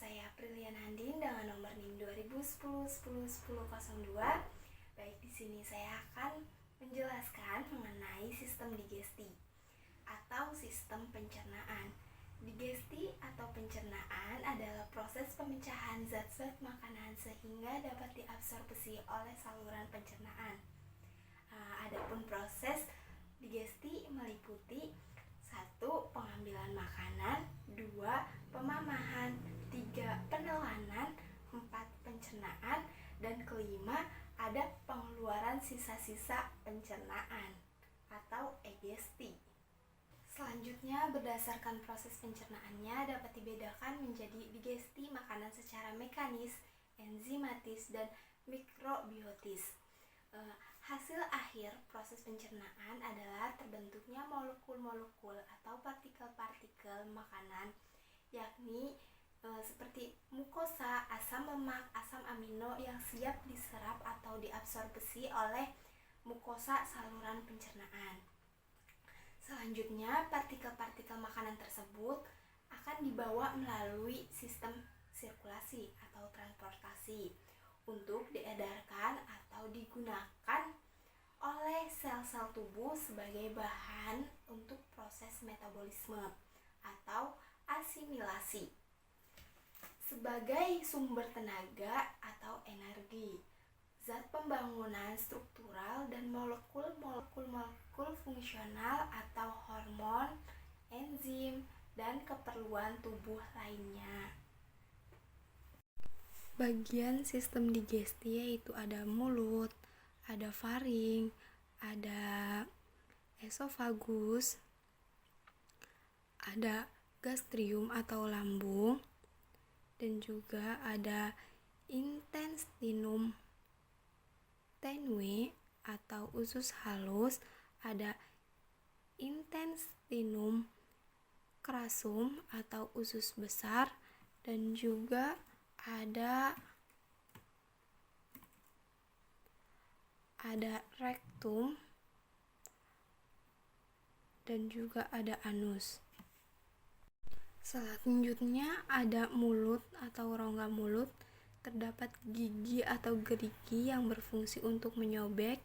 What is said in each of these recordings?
saya Prilian Handin dengan nomor NIM 2010 Baik, di sini saya akan menjelaskan mengenai sistem digesti atau sistem pencernaan. Digesti atau pencernaan adalah proses pemecahan zat-zat makanan sehingga dapat diabsorpsi oleh saluran pencernaan. Adapun proses digesti meliputi 1. Pengambilan makanan, 2. Pemamahan, 3. Penelanan, 4. Pencernaan, dan kelima ada pengeluaran sisa-sisa pencernaan atau egesti. Selanjutnya, berdasarkan proses pencernaannya dapat dibedakan menjadi digesti makanan secara mekanis, enzimatis, dan mikrobiotis. Hasil akhir proses pencernaan adalah terbentuknya molekul-molekul atau partikel-partikel makanan, yakni seperti mukosa, asam lemak, asam amino yang siap diserap atau diabsorpsi oleh mukosa saluran pencernaan. Selanjutnya, partikel-partikel makanan tersebut akan dibawa melalui sistem sirkulasi atau transportasi untuk diedarkan atau digunakan oleh sel-sel tubuh sebagai bahan untuk proses metabolisme atau asimilasi, sebagai sumber tenaga atau energi, zat pembangunan struktural dan molekul-molekul fungsional atau hormon, enzim, dan keperluan tubuh lainnya. Bagian sistem digesti yaitu ada mulut, ada faring, ada esofagus, ada gastrium atau lambung, dan juga ada intestinum tenue atau usus halus, ada intestinum crassum atau usus besar, dan juga ada rektum, dan juga ada anus. Selanjutnya ada mulut atau rongga mulut. Terdapat gigi atau gerigi yang berfungsi untuk menyobek,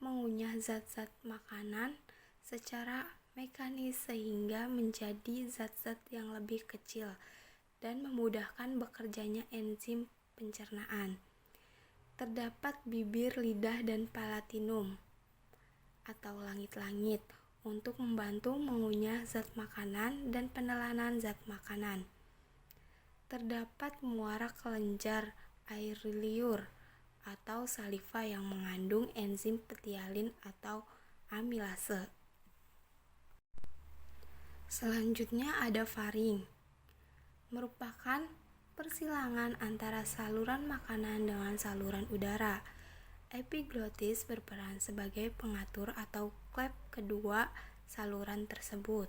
mengunyah zat-zat makanan secara mekanis sehingga menjadi zat-zat yang lebih kecil dan memudahkan bekerjanya enzim pencernaan. Terdapat bibir, lidah, dan palatinum atau langit-langit untuk membantu mengunyah zat makanan dan penelanan zat makanan. Terdapat muara kelenjar air liur atau saliva yang mengandung enzim petialin atau amilase. Selanjutnya ada faring, merupakan persilangan antara saluran makanan dengan saluran udara. Epiglotis berperan sebagai pengatur atau klep kedua saluran tersebut.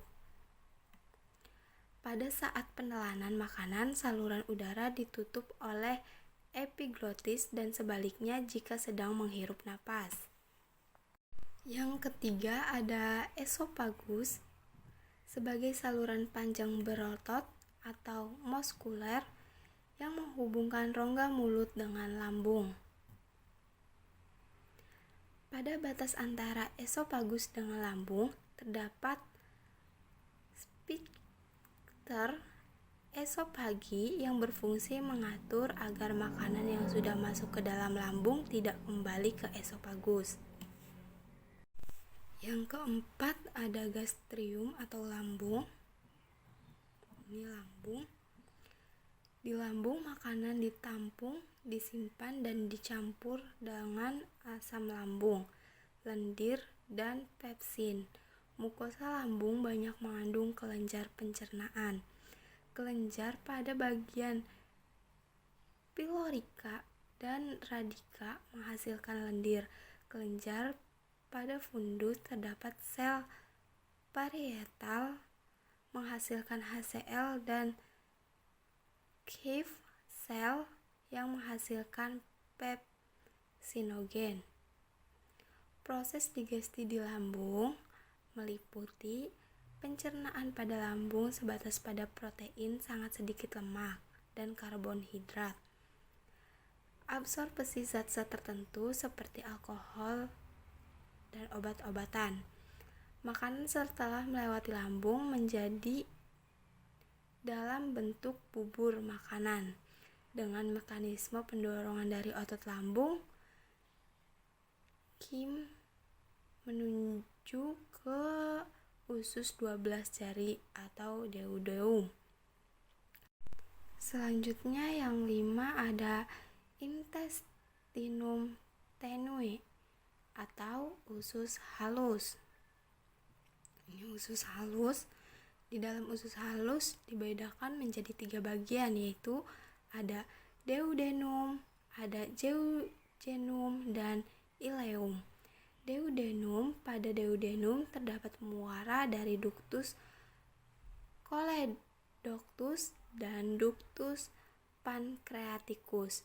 Pada saat penelanan makanan, saluran udara ditutup oleh epiglotis dan sebaliknya jika sedang menghirup napas. Yang ketiga ada esofagus sebagai saluran panjang berotot atau muskuler yang menghubungkan rongga mulut dengan lambung. Pada batas antara esofagus dengan lambung terdapat sphincter esofagi yang berfungsi mengatur agar makanan yang sudah masuk ke dalam lambung tidak kembali ke esofagus. Yang keempat ada gastrium atau lambung. Ini lambung. Di lambung makanan ditampung, disimpan, dan dicampur dengan asam lambung, lendir, dan pepsin. Mukosa lambung banyak mengandung kelenjar pencernaan. Kelenjar pada bagian pilorika dan radika menghasilkan lendir. Kelenjar pada fundus terdapat sel parietal menghasilkan HCl dan cave cell yang menghasilkan pepsinogen. Proses digesti di lambung meliputi pencernaan pada lambung sebatas pada protein, sangat sedikit lemak. dan karbohidrat. Absorpsi zat-zat tertentu seperti alkohol dan obat-obatan. Makanan setelah melewati lambung menjadi dalam bentuk bubur makanan. Dengan mekanisme pendorongan dari otot lambung, Kim menuju ke usus 12 jari atau duodenum. Selanjutnya yang 5 ada intestinum tenue atau usus halus. Ini usus halus. Di dalam usus halus dibedakan menjadi 3 bagian, yaitu ada duodenum, ada jejunum, dan ileum. Pada duodenum terdapat muara dari ductus choledochus dan ductus pancreaticus.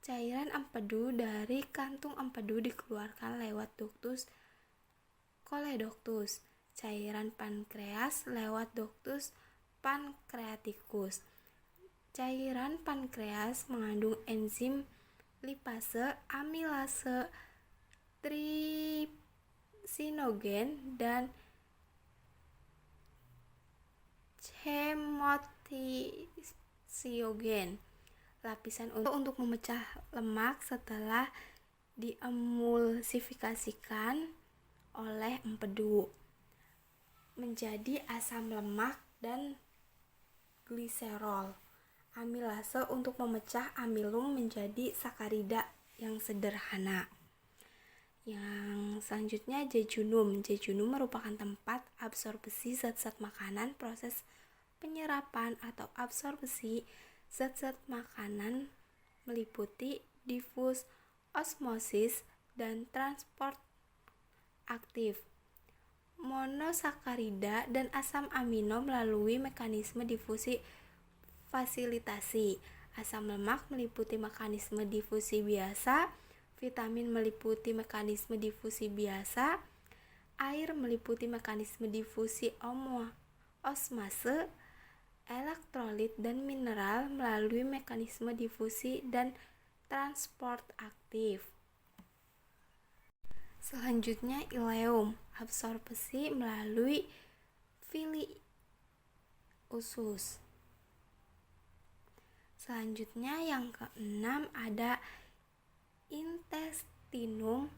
Cairan empedu dari kantung empedu dikeluarkan lewat ductus choledochus. Cairan pankreas lewat ductus pancreaticus. Cairan pankreas mengandung enzim lipase, amilase, trypsinogen, dan hematoxygen. Lapisan untuk memecah lemak setelah diemulsifikasikan oleh empedu menjadi asam lemak dan gliserol. Amilase untuk memecah amilum menjadi sakarida yang sederhana. Yang selanjutnya jejunum. Jejunum merupakan tempat absorpsi zat-zat makanan. Proses penyerapan atau absorpsi zat-zat makanan meliputi difus, osmosis, dan transport aktif. Monosakarida dan asam amino melalui mekanisme difusi fasilitasi. Asam lemak meliputi mekanisme difusi biasa, vitamin meliputi mekanisme difusi biasa, air meliputi mekanisme difusi osmase, elektrolit dan mineral melalui mekanisme difusi dan transport aktif. Selanjutnya ileum, absorpsi melalui villi usus. Selanjutnya yang keenam ada intestinum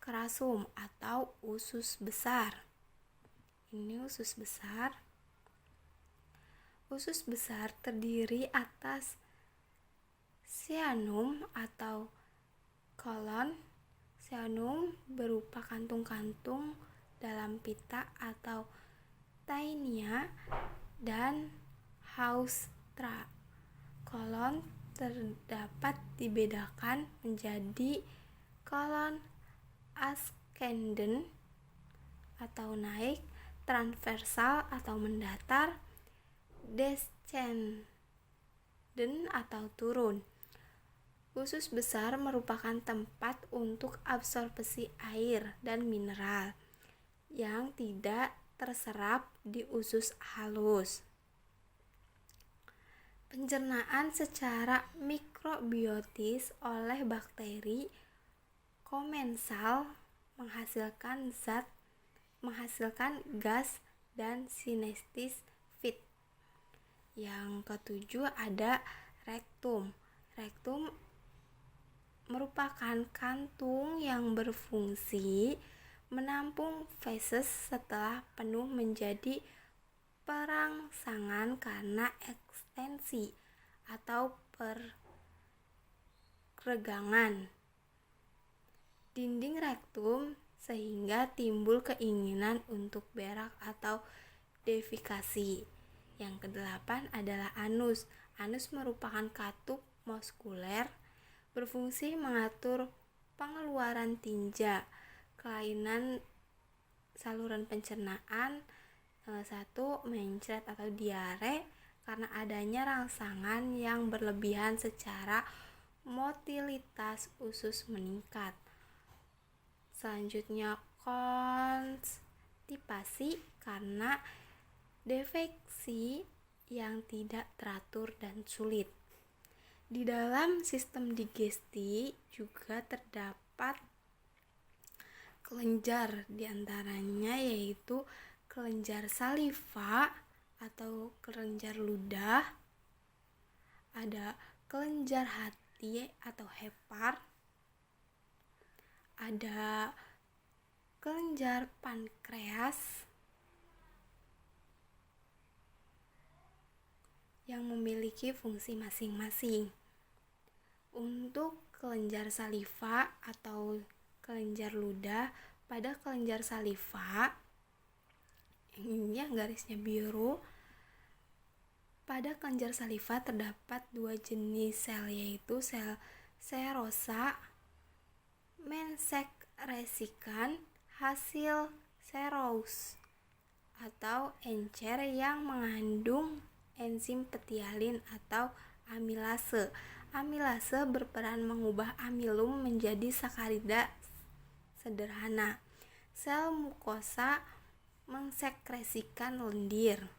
crassum atau usus besar. Ini usus besar. Usus besar terdiri atas cyanum atau kolon. Cyanum berupa kantung-kantung dalam pita atau taenia dan haustra. Kolon terdapat dibedakan menjadi kolon ascendent atau naik, transversal atau mendatar, descendent atau turun. Usus besar merupakan tempat untuk absorpsi air dan mineral yang tidak terserap di usus halus. Pencernaan secara mikrobiotis oleh bakteri komensal menghasilkan gas dan sinestesis fit. Yang ketujuh ada rektum. Rektum merupakan kantung yang berfungsi menampung feses setelah penuh menjadi perangsangan karena ekstensi atau pergegangan dinding rektum sehingga timbul keinginan untuk berak atau defekasi. Yang kedelapan adalah anus. Anus merupakan katup muskuler berfungsi mengatur pengeluaran tinja. Kelainan saluran pencernaan, 1. mencret atau diare karena adanya rangsangan yang berlebihan secara motilitas usus meningkat. Selanjutnya konstipasi karena defeksi yang tidak teratur dan sulit. Di dalam sistem digesti juga terdapat kelenjar, diantaranya yaitu kelenjar saliva atau kelenjar ludah, ada kelenjar hati atau hepar, ada kelenjar pankreas yang memiliki fungsi masing-masing. Untuk kelenjar saliva atau kelenjar ludah, pada kelenjar saliva ini garisnya biru. Pada kelenjar saliva terdapat dua jenis sel, yaitu sel serosa mensekresikan hasil serous atau encer yang mengandung enzim petialin atau amilase. Amilase berperan mengubah amilum menjadi sakarida sederhana. Sel mukosa mensekresikan lendir.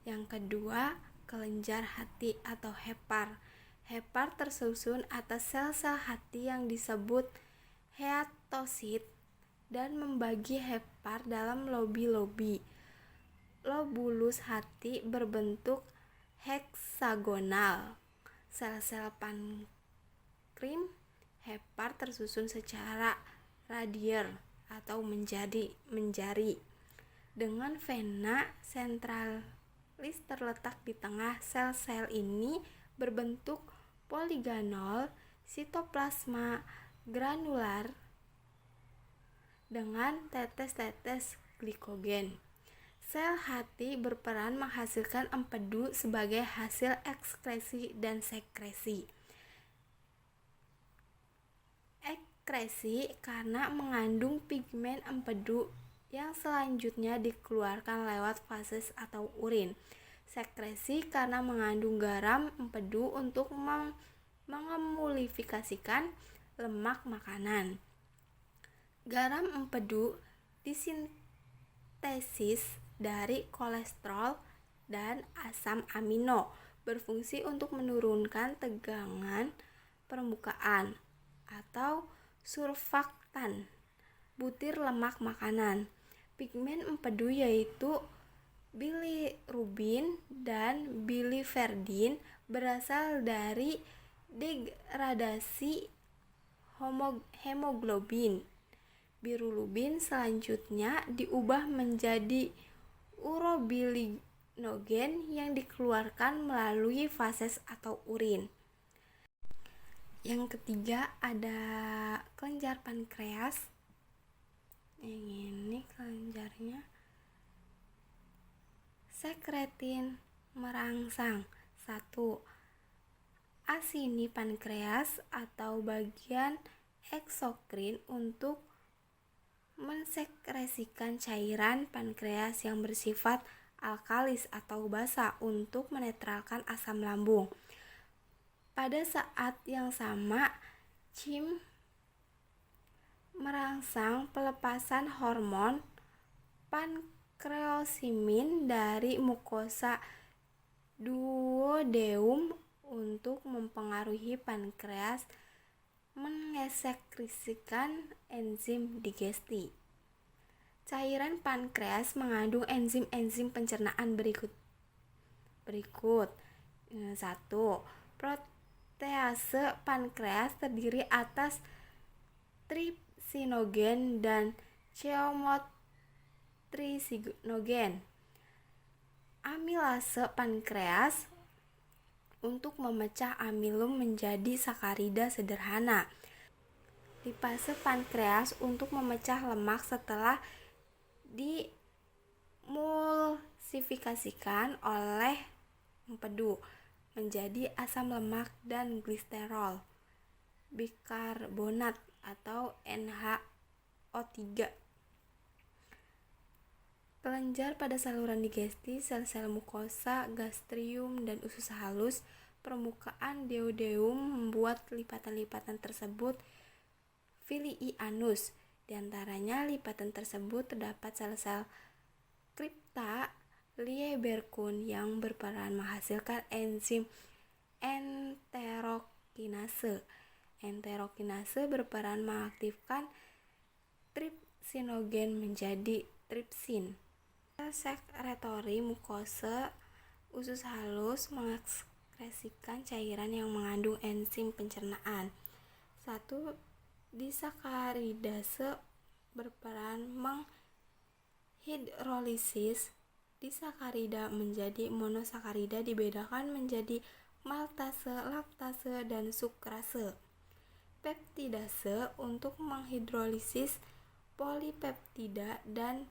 Yang kedua, kelenjar hati atau hepar. Hepar tersusun atas sel-sel hati yang disebut heatosit dan membagi hepar dalam lobi-lobi. Lobulus hati berbentuk heksagonal. Sel-sel pankreas hepar tersusun secara radier atau menjari dengan vena sentralis terletak di tengah. Sel-sel ini berbentuk poligonal sitoplasma granular dengan tetes-tetes glikogen. Sel hati berperan menghasilkan empedu sebagai hasil ekskresi dan sekresi. Ekskresi karena mengandung pigmen empedu yang selanjutnya dikeluarkan lewat fases atau urin. Sekresi karena mengandung garam empedu untuk mengemulsifikasikan lemak makanan. Garam empedu disintesis dari kolesterol dan asam amino, berfungsi untuk menurunkan tegangan permukaan atau surfaktan butir lemak makanan. Pigmen empedu yaitu bilirubin dan biliverdin berasal dari degradasi hemoglobin. Bilirubin selanjutnya diubah menjadi urobilinogen yang dikeluarkan melalui fases atau urin. Yang ketiga ada kelenjar pankreas. Yang ini kelenjarnya sekretin merangsang. 1. Asini pankreas atau bagian eksokrin untuk mensekresikan cairan pankreas yang bersifat alkalis atau basa untuk menetralkan asam lambung. Pada saat yang sama, CIM merangsang pelepasan hormon pankreosimin dari mukosa duodenum untuk mempengaruhi pankreas mengekskresikan enzim digesti. Cairan pankreas mengandung enzim-enzim pencernaan berikut. 1. Protease pankreas terdiri atas trypsinogen dan chymotrypsinogen. Amilase pankreas untuk memecah amilum menjadi sakarida sederhana. Lipase pankreas untuk memecah lemak setelah dimulsifikasikan oleh empedu menjadi asam lemak dan gliserol bikarbonat atau NaOH3. Kelenjar pada saluran digesti, sel-sel mukosa, gastrium, dan usus halus. Permukaan duodenum membuat lipatan-lipatan tersebut villi anus. Di antaranya lipatan tersebut terdapat sel-sel kripta Lieberkühn yang berperan menghasilkan enzim enterokinase. Enterokinase berperan mengaktifkan tripsinogen menjadi tripsin. Sekretory mukosa usus halus mengekskresikan cairan yang mengandung enzim pencernaan. 1. Disakaridase berperan menghidrolisis disakarida menjadi monosakarida, dibedakan menjadi maltase, laktase, dan sukrase. Peptidase untuk menghidrolisis polipeptida dan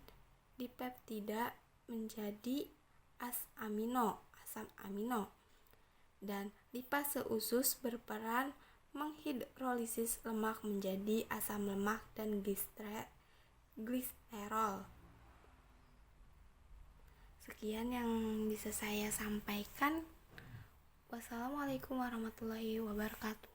dipeptida menjadi asam amino. Dan lipase usus berperan menghidrolisis lemak menjadi asam lemak dan gliserol. Sekian yang bisa saya sampaikan. Wassalamualaikum warahmatullahi wabarakatuh.